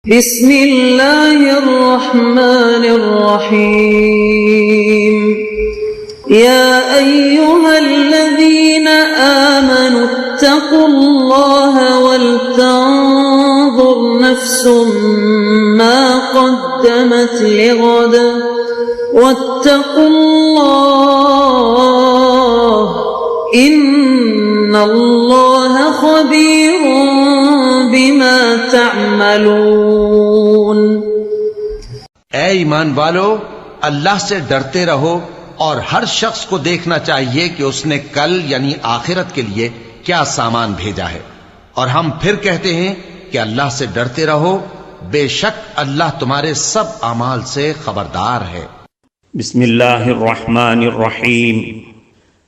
بسم اللہ الرحمن الرحیم یا ایہا الذین آمنوا اتقوا اللہ ولتنظر نفس ما قدمت لغد واتقوا اللہ ان اللہ خبیر بما تعملون۔ اے ایمان والو، اللہ سے ڈرتے رہو اور ہر شخص کو دیکھنا چاہیے کہ اس نے کل یعنی آخرت کے لیے کیا سامان بھیجا ہے، اور ہم پھر کہتے ہیں کہ اللہ سے ڈرتے رہو، بے شک اللہ تمہارے سب اعمال سے خبردار ہے۔ بسم اللہ الرحمن الرحیم،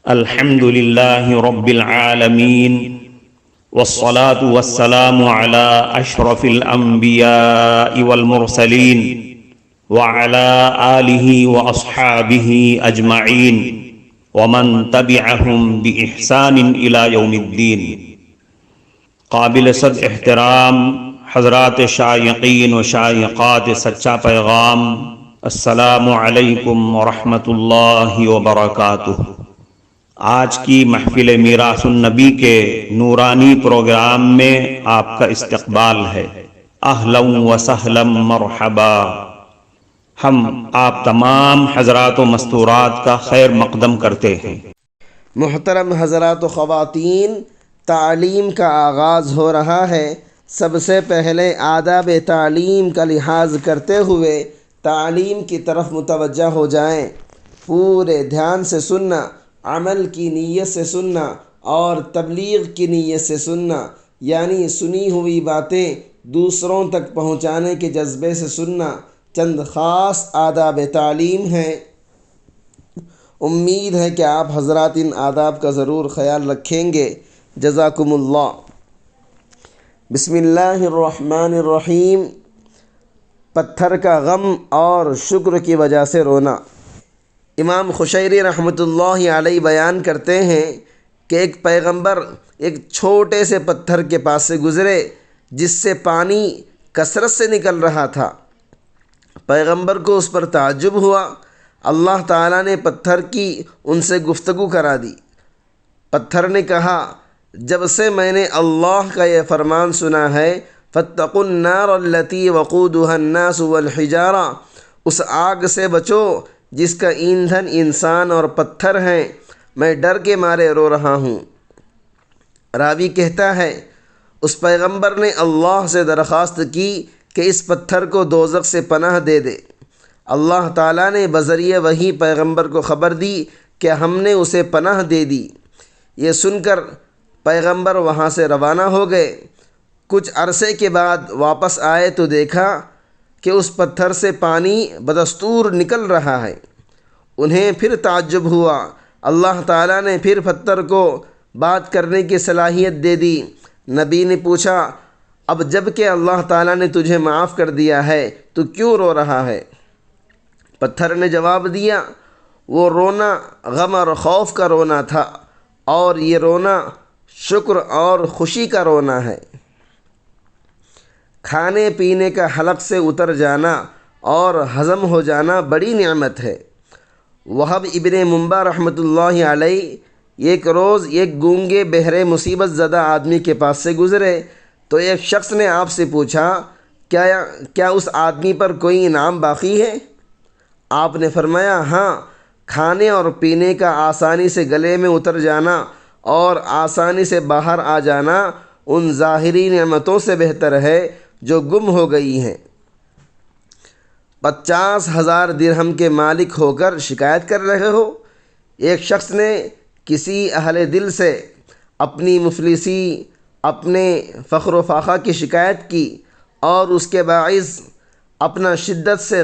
الحمد للہ رب العالمین، والصلاة والسلام على اشرف الانبیاء والمرسلین وعلى آلہ واصحابہ اجمعین ومن تبعہم بإحسان الى یوم الدین۔ قابل صد احترام حضرات شائقین و شائقات سچا پیغام، السلام علیکم ورحمۃ اللہ وبرکاتہ۔ آج کی محفل میراث النبی کے نورانی پروگرام میں آپ کا استقبال ہے۔ اہلا و سہلا مرحبا۔ ہم آپ تمام حضرات و مستورات کا خیر مقدم کرتے ہیں۔ محترم حضرات و خواتین، تعلیم کا آغاز ہو رہا ہے۔ سب سے پہلے آداب تعلیم کا لحاظ کرتے ہوئے تعلیم کی طرف متوجہ ہو جائیں۔ پورے دھیان سے سننا، عمل کی نیت سے سننا اور تبلیغ کی نیت سے سننا، یعنی سنی ہوئی باتیں دوسروں تک پہنچانے کے جذبے سے سننا چند خاص آداب تعلیم ہیں۔ امید ہے کہ آپ حضرات ان آداب کا ضرور خیال رکھیں گے۔ جزاکم اللہ۔ بسم اللہ الرحمن الرحیم۔ پتھر کا غم اور شکر کی وجہ سے رونا۔ امام خشیری رحمۃ اللہ علیہ بیان کرتے ہیں کہ ایک پیغمبر ایک چھوٹے سے پتھر کے پاس سے گزرے جس سے پانی کثرت سے نکل رہا تھا۔ پیغمبر کو اس پر تعجب ہوا۔ اللہ تعالیٰ نے پتھر کی ان سے گفتگو کرا دی۔ پتھر نے کہا، جب سے میں نے اللہ کا یہ فرمان سنا ہے فاتقوا النار التي وقودها الناس والحجارہ، اس آگ سے بچو جس کا ایندھن انسان اور پتھر ہیں، میں ڈر کے مارے رو رہا ہوں۔ راوی کہتا ہے، اس پیغمبر نے اللہ سے درخواست کی کہ اس پتھر کو دوزخ سے پناہ دے دے۔ اللہ تعالیٰ نے بذریعہ وحی پیغمبر کو خبر دی کہ ہم نے اسے پناہ دے دی۔ یہ سن کر پیغمبر وہاں سے روانہ ہو گئے۔ کچھ عرصے کے بعد واپس آئے تو دیکھا کہ اس پتھر سے پانی بدستور نکل رہا ہے۔ انہیں پھر تعجب ہوا۔ اللہ تعالیٰ نے پھر پتھر کو بات کرنے کی صلاحیت دے دی۔ نبی نے پوچھا، اب جب کہ اللہ تعالیٰ نے تجھے معاف کر دیا ہے تو کیوں رو رہا ہے؟ پتھر نے جواب دیا، وہ رونا غم اور خوف کا رونا تھا، اور یہ رونا شکر اور خوشی کا رونا ہے۔ کھانے پینے کا حلق سے اتر جانا اور ہضم ہو جانا بڑی نعمت ہے۔ وہب ابن منبع رحمۃ اللہ علیہ ایک روز ایک گونگے بہرے مصیبت زدہ آدمی کے پاس سے گزرے تو ایک شخص نے آپ سے پوچھا، کیا اس آدمی پر کوئی انعام باقی ہے؟ آپ نے فرمایا، ہاں، کھانے اور پینے کا آسانی سے گلے میں اتر جانا اور آسانی سے باہر آ جانا ان ظاہری نعمتوں سے بہتر ہے جو گم ہو گئی ہیں۔ 50,000 درہم کے مالک ہو کر شکایت کر رہے ہو؟ ایک شخص نے کسی اہل دل سے اپنی مفلسی، اپنے فخر و فاقہ کی شکایت کی اور اس کے باعث اپنا شدت سے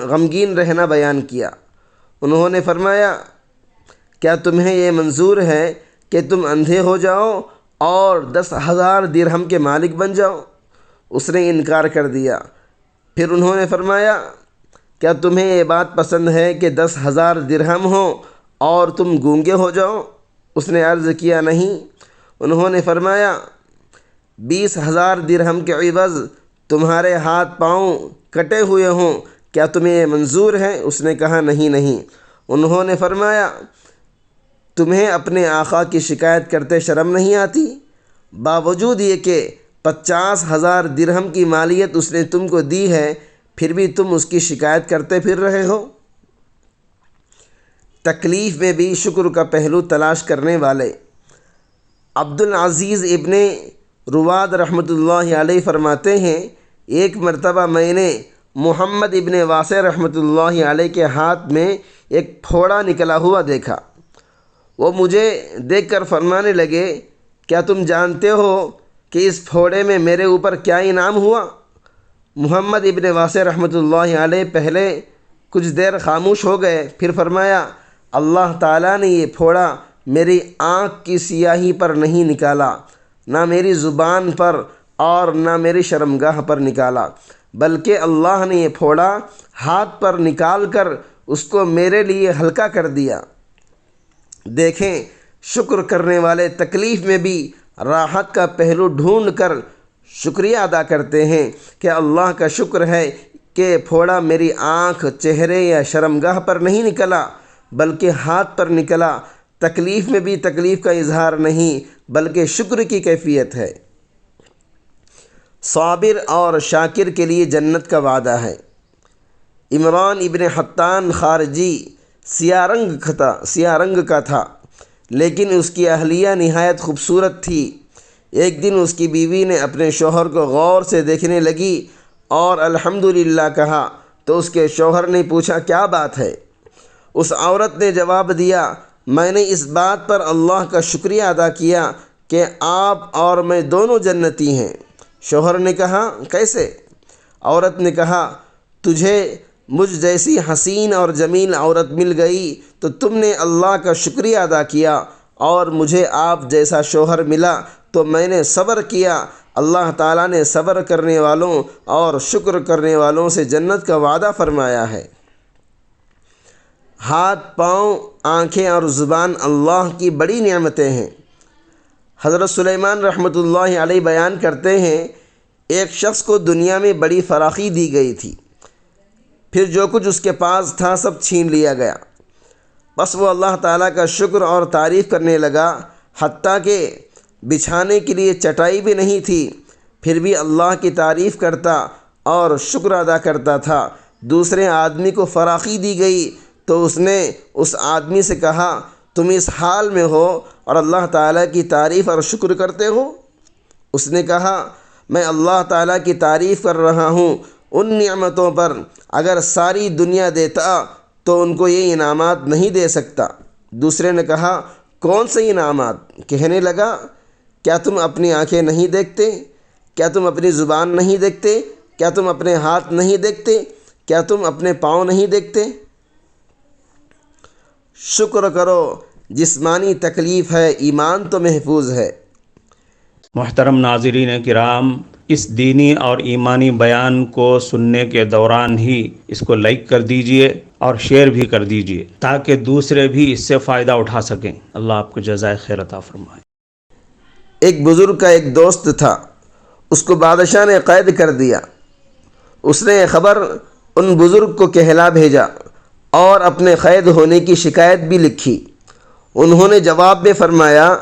غمگین رہنا بیان کیا۔ انہوں نے فرمایا، کیا تمہیں یہ منظور ہے کہ تم اندھے ہو جاؤ اور 10,000 درہم کے مالک بن جاؤ؟ اس نے انکار کر دیا۔ پھر انہوں نے فرمایا، کیا تمہیں یہ بات پسند ہے کہ 10,000 درہم ہوں اور تم گونگے ہو جاؤ؟ اس نے عرض کیا، نہیں۔ انہوں نے فرمایا 20,000 درہم کے عوض تمہارے ہاتھ پاؤں کٹے ہوئے ہوں، کیا تمہیں یہ منظور ہے؟ اس نے کہا نہیں نہیں۔ انہوں نے فرمایا تمہیں اپنے آقا کی شکایت کرتے شرم نہیں آتی؟ باوجود یہ کہ 50,000 درہم کی مالیت اس نے تم کو دی ہے، پھر بھی تم اس کی شکایت کرتے پھر رہے ہو۔ تکلیف میں بھی شکر کا پہلو تلاش کرنے والے عبدالعزیز ابن رواد رحمۃ اللہ علیہ فرماتے ہیں، ایک مرتبہ میں نے محمد ابن واسع رحمۃ اللہ علیہ کے ہاتھ میں ایک پھوڑا نکلا ہوا دیکھا۔ وہ مجھے دیکھ کر فرمانے لگے، کیا تم جانتے ہو کہ اس پھوڑے میں میرے اوپر کیا انعام ہوا؟ محمد ابن واسع رحمۃ اللہ علیہ پہلے کچھ دیر خاموش ہو گئے، پھر فرمایا اللہ تعالیٰ نے یہ پھوڑا میری آنکھ کی سیاہی پر نہیں نکالا، نہ میری زبان پر اور نہ میری شرمگاہ پر نکالا، بلکہ اللہ نے یہ پھوڑا ہاتھ پر نکال کر اس کو میرے لیے ہلکا کر دیا۔ دیکھیں، شکر کرنے والے تکلیف میں بھی راحت کا پہلو ڈھونڈ کر شکریہ ادا کرتے ہیں کہ اللہ کا شکر ہے کہ پھوڑا میری آنکھ، چہرے یا شرمگاہ پر نہیں نکلا بلکہ ہاتھ پر نکلا۔ تکلیف میں بھی تکلیف کا اظہار نہیں بلکہ شکر کی کیفیت ہے۔ صابر اور شاکر کے لیے جنت کا وعدہ ہے۔ عمران ابن حطان خارجی سیاہ رنگ کا تھا، لیکن اس کی اہلیہ نہایت خوبصورت تھی۔ ایک دن اس کی بیوی نے اپنے شوہر کو غور سے دیکھنے لگی اور الحمدللہ کہا تو اس کے شوہر نے پوچھا کیا بات ہے؟ اس عورت نے جواب دیا، میں نے اس بات پر اللہ کا شکریہ ادا کیا کہ آپ اور میں دونوں جنتی ہیں۔ شوہر نے کہا کیسے؟ عورت نے کہا تجھے مجھ جیسی حسین اور جمیل عورت مل گئی تو تم نے اللہ کا شکریہ ادا کیا، اور مجھے آپ جیسا شوہر ملا تو میں نے صبر کیا۔ اللہ تعالیٰ نے صبر کرنے والوں اور شکر کرنے والوں سے جنت کا وعدہ فرمایا ہے۔ ہاتھ، پاؤں، آنکھیں اور زبان اللہ کی بڑی نعمتیں ہیں۔ حضرت سلیمان رحمۃ اللہ علیہ بیان کرتے ہیں، ایک شخص کو دنیا میں بڑی فراخی دی گئی تھی، پھر جو کچھ اس کے پاس تھا سب چھین لیا گیا۔ بس وہ اللہ تعالیٰ کا شکر اور تعریف کرنے لگا، حتیٰ کہ بچھانے کے لیے چٹائی بھی نہیں تھی، پھر بھی اللہ کی تعریف کرتا اور شکر ادا کرتا تھا۔ دوسرے آدمی کو فراخی دی گئی تو اس نے اس آدمی سے کہا تم اس حال میں ہو اور اللہ تعالیٰ کی تعریف اور شکر کرتے ہو؟ اس نے کہا میں اللہ تعالیٰ کی تعریف کر رہا ہوں ان نعمتوں پر، اگر ساری دنیا دیتا تو ان کو یہ انعامات نہیں دے سکتا۔ دوسرے نے کہا کون سے انعامات؟ کہنے لگا کیا تم اپنی آنکھیں نہیں دیکھتے؟ کیا تم اپنی زبان نہیں دیکھتے؟ کیا تم اپنے ہاتھ نہیں دیکھتے؟ کیا تم اپنے پاؤں نہیں دیکھتے؟ شکر کرو، جسمانی تکلیف ہے، ایمان تو محفوظ ہے۔ محترم ناظرین کرام، اس دینی اور ایمانی بیان کو سننے کے دوران ہی اس کو لائک کر دیجئے اور شیئر بھی کر دیجئے تاکہ دوسرے بھی اس سے فائدہ اٹھا سکیں۔ اللہ آپ کو جزائے خیر عطا فرمائے۔ ایک بزرگ کا ایک دوست تھا، اس کو بادشاہ نے قید کر دیا۔ اس نے یہ خبر ان بزرگ کو کہلا بھیجا اور اپنے قید ہونے کی شکایت بھی لکھی۔ انہوں نے جواب میں فرمایا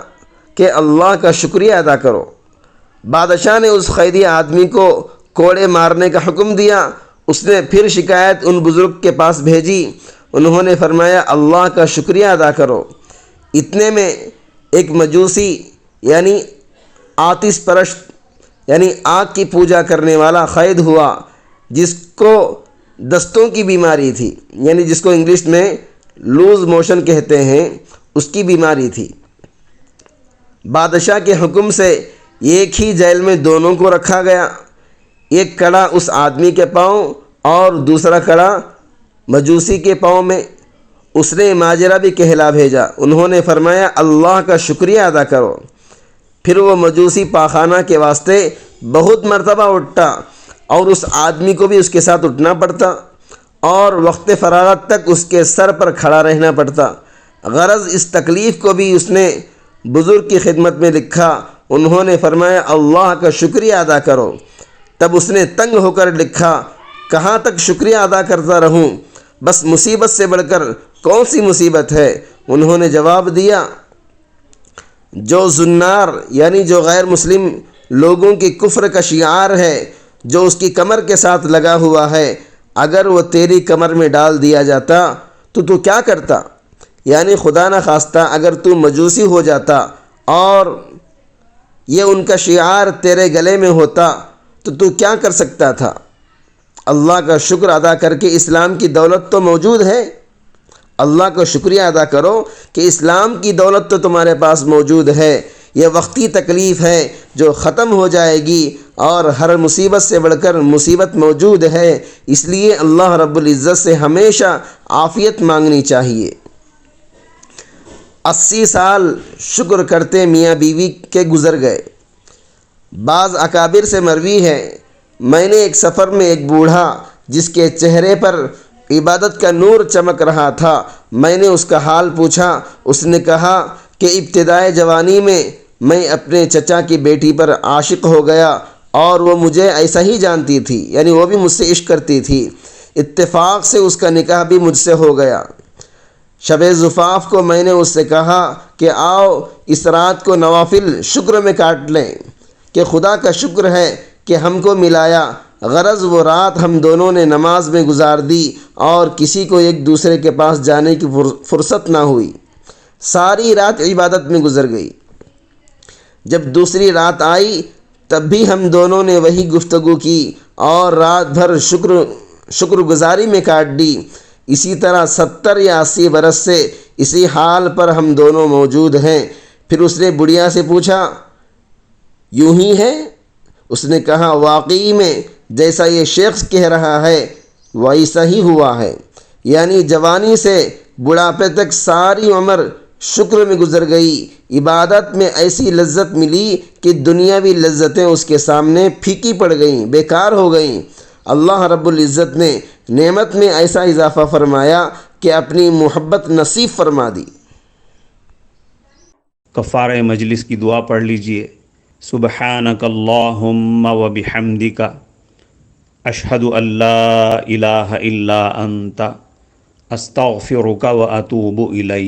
کہ اللہ کا شکریہ ادا کرو۔ بادشاہ نے اس قیدی آدمی کو کوڑے مارنے کا حکم دیا۔ اس نے پھر شکایت ان بزرگ کے پاس بھیجی۔ انہوں نے فرمایا اللہ کا شکریہ ادا کرو۔ اتنے میں ایک مجوسی یعنی آتش پرست یعنی آگ کی پوجا کرنے والا قید ہوا، جس کو دستوں کی بیماری تھی، یعنی جس کو انگلش میں لوز موشن کہتے ہیں، اس کی بیماری تھی۔ بادشاہ کے حکم سے ایک ہی جیل میں دونوں کو رکھا گیا، ایک کڑا اس آدمی کے پاؤں اور دوسرا کڑا مجوسی کے پاؤں میں۔ اس نے ماجرا بھی کہلا بھیجا۔ انہوں نے فرمایا اللہ کا شکریہ ادا کرو۔ پھر وہ مجوسی پاخانہ کے واسطے بہت مرتبہ اٹھتا اور اس آدمی کو بھی اس کے ساتھ اٹھنا پڑتا اور وقت فراغت تک اس کے سر پر کھڑا رہنا پڑتا۔ غرض اس تکلیف کو بھی اس نے بزرگ کی خدمت میں لکھا۔ انہوں نے فرمایا اللہ کا شکریہ ادا کرو۔ تب اس نے تنگ ہو کر لکھا، کہاں تک شکریہ ادا کرتا رہوں، بس مصیبت سے بڑھ کر کون سی مصیبت ہے؟ انہوں نے جواب دیا، جو زنار یعنی جو غیر مسلم لوگوں کی کفر کا شعار ہے، جو اس کی کمر کے ساتھ لگا ہوا ہے، اگر وہ تیری کمر میں ڈال دیا جاتا تو کیا کرتا؟ یعنی خدا نہ خواستہ اگر تو مجوسی ہو جاتا اور یہ ان کا شعار تیرے گلے میں ہوتا تو کیا کر سکتا تھا؟ اللہ کا شکر ادا کر کے اسلام کی دولت تو موجود ہے۔ اللہ کا شکریہ ادا کرو کہ اسلام کی دولت تو تمہارے پاس موجود ہے۔ یہ وقتی تکلیف ہے جو ختم ہو جائے گی، اور ہر مصیبت سے بڑھ کر مصیبت موجود ہے، اس لیے اللہ رب العزت سے ہمیشہ عافیت مانگنی چاہیے۔ 80 سال شکر کرتے میاں بیوی کے گزر گئے۔ بعض اکابر سے مروی ہے، میں نے ایک سفر میں ایک بوڑھا جس کے چہرے پر عبادت کا نور چمک رہا تھا، میں نے اس کا حال پوچھا۔ اس نے کہا کہ ابتدائے جوانی میں اپنے چچا کی بیٹی پر عاشق ہو گیا، اور وہ مجھے ایسا ہی جانتی تھی، یعنی وہ بھی مجھ سے عشق کرتی تھی۔ اتفاق سے اس کا نکاح بھی مجھ سے ہو گیا۔ شب زفاف کو میں نے اس سے کہا کہ آؤ اس رات کو نوافل شکر میں کاٹ لیں کہ خدا کا شکر ہے کہ ہم کو ملایا۔ غرض وہ رات ہم دونوں نے نماز میں گزار دی، اور کسی کو ایک دوسرے کے پاس جانے کی فرصت نہ ہوئی، ساری رات عبادت میں گزر گئی۔ جب دوسری رات آئی تب بھی ہم دونوں نے وہی گفتگو کی اور رات بھر شکر گزاری میں کاٹ دی۔ اسی طرح 70 یا 80 برس سے اسی حال پر ہم دونوں موجود ہیں۔ پھر اس نے بڑھیا سے پوچھا، یوں ہی ہے؟ اس نے کہا، واقعی میں جیسا یہ شخص کہہ رہا ہے ویسا ہی ہوا ہے، یعنی جوانی سے بڑھاپے تک ساری عمر شکر میں گزر گئی، عبادت میں ایسی لذت ملی کہ دنیاوی لذتیں اس کے سامنے پھیکی پڑ گئیں، بیکار ہو گئیں۔ اللہ رب العزت نے نعمت میں ایسا اضافہ فرمایا کہ اپنی محبت نصیب فرما دی۔ کفارہ مجلس کی دعا پڑھ لیجئے۔ سبحانک اللہم و بحمدک، اشہد ان لا الہ الا انت، استغفرک و اتوب الیک۔